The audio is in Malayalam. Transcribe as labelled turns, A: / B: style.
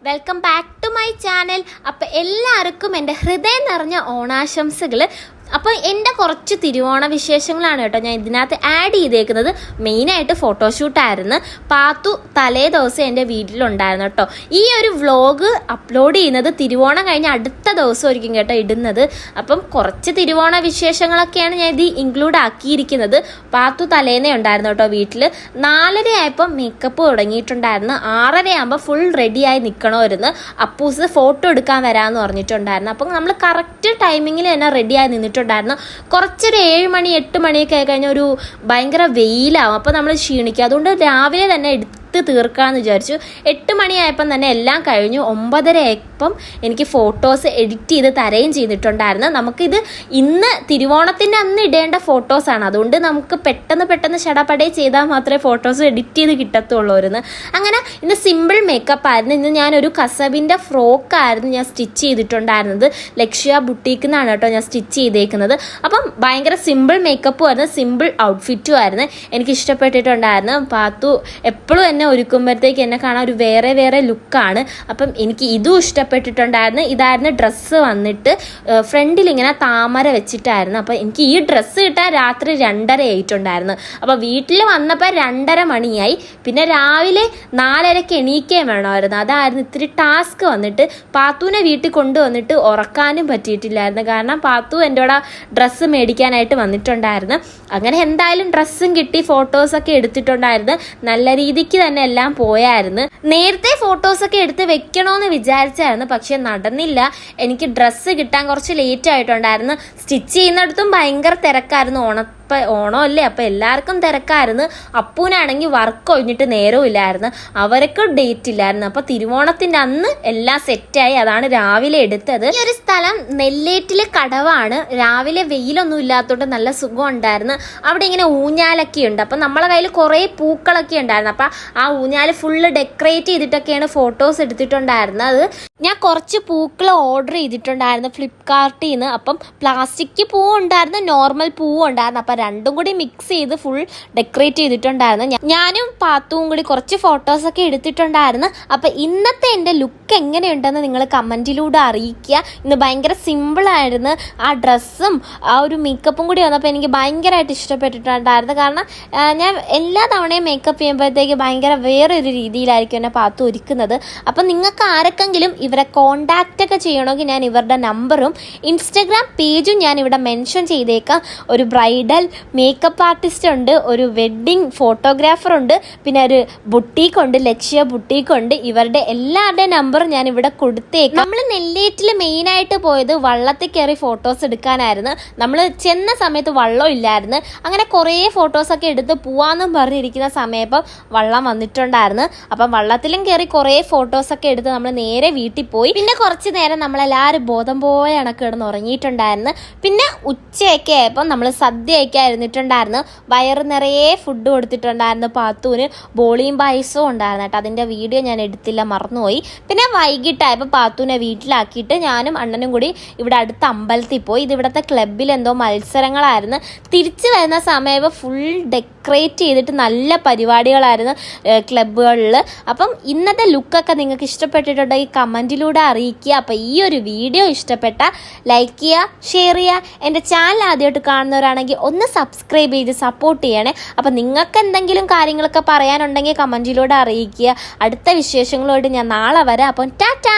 A: Welcome back to my channel. അപ്പോൾ എല്ലാവർക്കും എൻ്റെ ഹൃദയം നിറഞ്ഞ ഓണാശംസകൾ. അപ്പോൾ എൻ്റെ കുറച്ച് തിരുവോണ വിശേഷങ്ങളാണ് കേട്ടോ ഞാൻ ഇതിനകത്ത് ആഡ് ചെയ്തേക്കുന്നത്. മെയിനായിട്ട് ഫോട്ടോഷൂട്ടായിരുന്നു. പാത്തു തലേ ദിവസം എൻ്റെ വീട്ടിലുണ്ടായിരുന്നു കേട്ടോ. ഈ ഒരു വ്ളോഗ് അപ്ലോഡ് ചെയ്യുന്നത് തിരുവോണം കഴിഞ്ഞ് അടുത്ത ദിവസം ആയിരിക്കും കേട്ടോ ഇടുന്നത്. അപ്പം കുറച്ച് തിരുവോണ വിശേഷങ്ങളൊക്കെയാണ് ഞാൻ ഇത് ഇൻക്ലൂഡ് ആക്കിയിരിക്കുന്നത്. പാത്തു തലേന്നേ ഉണ്ടായിരുന്നു കേട്ടോ വീട്ടിൽ. 4:30 ആയപ്പോൾ മേക്കപ്പ് തുടങ്ങിയിട്ടുണ്ടായിരുന്നു. 6:30 ആകുമ്പോൾ ഫുൾ റെഡിയായി നിൽക്കണമായിരുന്നു. അപ്പൂസ് ഫോട്ടോ എടുക്കാൻ വരാമെന്ന് പറഞ്ഞിട്ടുണ്ടായിരുന്നു. അപ്പം നമ്മൾ കറക്റ്റ് ടൈമിങ്ങിൽ തന്നെ റെഡിയായി നിന്നിട്ടുണ്ടായിരുന്നു. കുറച്ചൊരു 7 മണി 8 മണിയൊക്കെ ആയി കഴിഞ്ഞാൽ ഒരു ഭയങ്കര വെയിലാവും. അപ്പോൾ നമ്മൾ ക്ഷീണിക്കും. അതുകൊണ്ട് രാവിലെ തന്നെ തീർക്കാമെന്ന് വിചാരിച്ചു. 8 മണിയായപ്പം തന്നെ എല്ലാം കഴിഞ്ഞു. 9:30 ആയപ്പം എനിക്ക് ഫോട്ടോസ് എഡിറ്റ് ചെയ്ത് തരുകയും ചെയ്തിട്ടുണ്ടായിരുന്നു. നമുക്കിത് ഇന്ന് തിരുവോണത്തിൻ്റെ അന്ന് ഇടേണ്ട ഫോട്ടോസാണ്. അതുകൊണ്ട് നമുക്ക് പെട്ടെന്ന് ഷടപടേ ചെയ്താൽ മാത്രമേ ഫോട്ടോസ് എഡിറ്റ് ചെയ്ത് കിട്ടത്തുള്ളൂരുന്നു. അങ്ങനെ ഇന്ന് സിമ്പിൾ മേക്കപ്പ് ആയിരുന്നു. ഇന്ന് ഞാനൊരു കസവിൻ്റെ ഫ്രോക്കായിരുന്നു ഞാൻ സ്റ്റിച്ച് ചെയ്തിട്ടുണ്ടായിരുന്നത്. ലക്ഷ്യ ബുട്ടീക്ക് നിന്നാണ് കേട്ടോ ഞാൻ സ്റ്റിച്ച് ചെയ്തേക്കുന്നത്. അപ്പം ഭയങ്കര സിമ്പിൾ മേക്കപ്പും ആയിരുന്നു, സിമ്പിൾ ഔട്ട്ഫിറ്റും ആയിരുന്നു. എനിക്ക് ഇഷ്ടപ്പെട്ടിട്ടുണ്ടായിരുന്നു. പാത്തു എപ്പോഴും എന്നെ ഒരുക്കുമ്പോഴത്തേക്ക് എന്നെ കാണാൻ ഒരു വേറെ ലുക്കാണ്. അപ്പം എനിക്ക് ഇതും ഇഷ്ടപ്പെട്ടിട്ടുണ്ടായിരുന്നു. ഇതായിരുന്നു ഡ്രസ്സ് വന്നിട്ട് ഫ്രണ്ടിൽ ഇങ്ങനെ താമര വെച്ചിട്ടായിരുന്നു. അപ്പം എനിക്ക് ഈ ഡ്രസ്സ് കിട്ടാൻ രാത്രി 2:30 ആയിട്ടുണ്ടായിരുന്നു. അപ്പോൾ വീട്ടിൽ വന്നപ്പോൾ 2:30 മണിയായി. പിന്നെ രാവിലെ 4:30 എണീക്കുകയും വേണമായിരുന്നു. അതായിരുന്നു ഇത്തിരി ടാസ്ക് വന്നിട്ട്. പാത്തുവിനെ വീട്ടിൽ കൊണ്ടുവന്നിട്ട് ഉറക്കാനും പറ്റിയിട്ടില്ലായിരുന്നു. കാരണം പാത്തു എൻ്റെ കൂടെ ഡ്രസ്സ് മേടിക്കാനായിട്ട് വന്നിട്ടുണ്ടായിരുന്നു. അങ്ങനെ എന്തായാലും ഡ്രസ്സും കിട്ടി, ഫോട്ടോസൊക്കെ എടുത്തിട്ടുണ്ടായിരുന്നു. നല്ല രീതിക്ക് തന്നെ എല്ലാം പോയായിരുന്നു. നേരത്തെ ഫോട്ടോസൊക്കെ എടുത്ത് വെക്കണമെന്ന് വിചാരിച്ചായിരുന്നു, പക്ഷെ നടന്നില്ല. എനിക്ക് ഡ്രസ്സ് കിട്ടാൻ കുറച്ച് ലേറ്റ് ആയിട്ടുണ്ടായിരുന്നു. സ്റ്റിച്ച് ചെയ്യുന്നിടത്തും ഭയങ്കര തിരക്കായിരുന്നു. ഓണമല്ലേ, അപ്പം എല്ലാവർക്കും തിരക്കായിരുന്നു. അപ്പൂനാണെങ്കിൽ വർക്ക് ഒഴിഞ്ഞിട്ട് നേരവും ഇല്ലായിരുന്നു. അവർക്ക് ഡേറ്റ് ഇല്ലായിരുന്നു. അപ്പോൾ തിരുവോണത്തിൻ്റെ അന്ന് എല്ലാം സെറ്റായി. അതാണ് രാവിലെ എടുത്തത്. ഈ ഒരു സ്ഥലം നെല്ലേറ്റിലെ കടവാണ്. രാവിലെ വെയിലൊന്നും ഇല്ലാത്തതുകൊണ്ട് നല്ല സുഖം ഉണ്ടായിരുന്നു. അവിടെ ഇങ്ങനെ ഊഞ്ഞാലൊക്കെ ഉണ്ട്. അപ്പം നമ്മളെ കയ്യിൽ കുറേ പൂക്കളൊക്കെ ഉണ്ടായിരുന്നു. അപ്പം ആ ഊഞ്ഞാൽ ഫുള്ള് ഡെക്കറേറ്റ് ചെയ്തിട്ടൊക്കെയാണ് ഫോട്ടോസ് എടുത്തിട്ടുണ്ടായിരുന്നത്. ഞാൻ കുറച്ച് പൂക്കൾ ഓർഡർ ചെയ്തിട്ടുണ്ടായിരുന്നു ഫ്ലിപ്കാർട്ടിൽ നിന്ന്. അപ്പം പ്ലാസ്റ്റിക് പൂവും ഉണ്ടായിരുന്നു, നോർമൽ പൂവും ഉണ്ടായിരുന്നു. അപ്പം രണ്ടും കൂടി മിക്സ് ചെയ്ത് ഫുൾ ഡെക്കറേറ്റ് ചെയ്തിട്ടുണ്ടായിരുന്നു. ഞാനും പാത്തുവും കൂടി കുറച്ച് ഫോട്ടോസൊക്കെ എടുത്തിട്ടുണ്ടായിരുന്നു. അപ്പം ഇന്നത്തെ എൻ്റെ ലുക്ക് എങ്ങനെയുണ്ടെന്ന് നിങ്ങൾ കമൻറ്റിലൂടെ അറിയിക്കുക. ഇന്ന് ഭയങ്കര സിമ്പിളായിരുന്നു. ആ ഡ്രസ്സും ആ ഒരു മേക്കപ്പും കൂടി വന്നപ്പോൾ എനിക്ക് ഭയങ്കരമായിട്ട് ഇഷ്ടപ്പെട്ടിട്ടുണ്ടായിരുന്നു. കാരണം ഞാൻ എല്ലാ തവണയും മേക്കപ്പ് ചെയ്യുമ്പോഴത്തേക്ക് ഭയങ്കര വേറെ ഒരു രീതിയിലായിരിക്കും എന്നെ പാത്തു ഒരുക്കുന്നത്. അപ്പം നിങ്ങൾക്ക് ആരൊക്കെങ്കിലും ഇവരെ കോണ്ടാക്റ്റ് ഒക്കെ ചെയ്യണമെങ്കിൽ ഞാൻ ഇവരുടെ നമ്പറും ഇൻസ്റ്റഗ്രാം പേജും ഞാൻ ഇവിടെ മെൻഷൻ ചെയ്തേക്കാം. ഒരു ബ്രൈഡൽ മേക്കപ്പ് ആർട്ടിസ്റ്റ് ഉണ്ട്, ഒരു വെഡ്ഡിങ് ഫോട്ടോഗ്രാഫർ ഉണ്ട്, പിന്നെ ഒരു ബുട്ടീക്ക് ഉണ്ട്, ലക്ഷ്യ ബുട്ടീക്ക് ഉണ്ട്. ഇവരുടെ എല്ലാവരുടെയും നമ്പറും ഞാൻ ഇവിടെ കൊടുത്തേക്കാം. നമ്മൾ നെല്ലേറ്റിൽ മെയിനായിട്ട് പോയത് വള്ളത്തിൽ കയറി ഫോട്ടോസ് എടുക്കാനായിരുന്നു. നമ്മൾ ചെന്ന സമയത്ത് വള്ളം ഇല്ലായിരുന്നു. അങ്ങനെ കുറേ ഫോട്ടോസൊക്കെ എടുത്ത് പോവാന്നും പറഞ്ഞിരിക്കുന്ന സമയപ്പം വള്ളം വന്നിട്ടുണ്ടായിരുന്നു. അപ്പം വള്ളത്തിലും കയറി കുറേ ഫോട്ടോസൊക്കെ എടുത്ത് നമ്മൾ നേരെ വീട്ടിൽ പോയി. പിന്നെ കുറച്ച് നേരം നമ്മളെല്ലാവരും ബോധം പോയാണ് കിടന്ന് ഉറങ്ങിയിട്ടുണ്ടായിരുന്നു. പിന്നെ ഉച്ചയൊക്കെ ആയപ്പോൾ നമ്മൾ സദ്യയൊക്കെ ആയിരുന്നിട്ടുണ്ടായിരുന്നു. വയറ് നിറയെ ഫുഡ് കൊടുത്തിട്ടുണ്ടായിരുന്നു. പാത്തൂന് ബോളിയും പായസവും ഉണ്ടായിരുന്നു കേട്ടോ. അതിൻ്റെ വീഡിയോ ഞാൻ എടുത്തില്ല, മറന്നുപോയി. പിന്നെ വൈകിട്ടായപ്പോൾ പാത്തൂനെ വീട്ടിലാക്കിയിട്ട് ഞാനും അണ്ണനും കൂടി ഇവിടെ അടുത്ത അമ്പലത്തിൽ പോയി. ഇത് ഇവിടുത്തെ ക്ലബ്ബിൽ എന്തോ മത്സരങ്ങളായിരുന്നു. തിരിച്ചു വരുന്ന സമയപ്പോൾ ഫുൾ ഡെക്കറേറ്റ് ചെയ്തിട്ട് നല്ല പരിപാടികളായിരുന്നു ക്ലബ്ബുകളിൽ. അപ്പം ഇന്നത്തെ ലുക്കൊക്കെ നിങ്ങൾക്ക് ഇഷ്ടപ്പെട്ടിട്ടുണ്ടെങ്കിൽ കമൻറ്റിലൂടെ അറിയിക്കുക. അപ്പോൾ ഈ ഒരു വീഡിയോ ഇഷ്ടപ്പെട്ട ലൈക്ക് ചെയ്യുക, ഷെയർ ചെയ്യുക. എൻ്റെ ചാനൽ ആദ്യമായിട്ട് കാണുന്നവരാണെങ്കിൽ ഒന്ന് സബ്സ്ക്രൈബ് ചെയ്ത് സപ്പോർട്ട് ചെയ്യണേ. അപ്പം നിങ്ങൾക്ക് എന്തെങ്കിലും കാര്യങ്ങളൊക്കെ പറയാനുണ്ടെങ്കിൽ കമൻറ്റിലൂടെ അറിയിക്കുക. അടുത്ത വിശേഷങ്ങളോട് ഞാൻ നാളെ വരാം. അപ്പം ടാറ്റാ.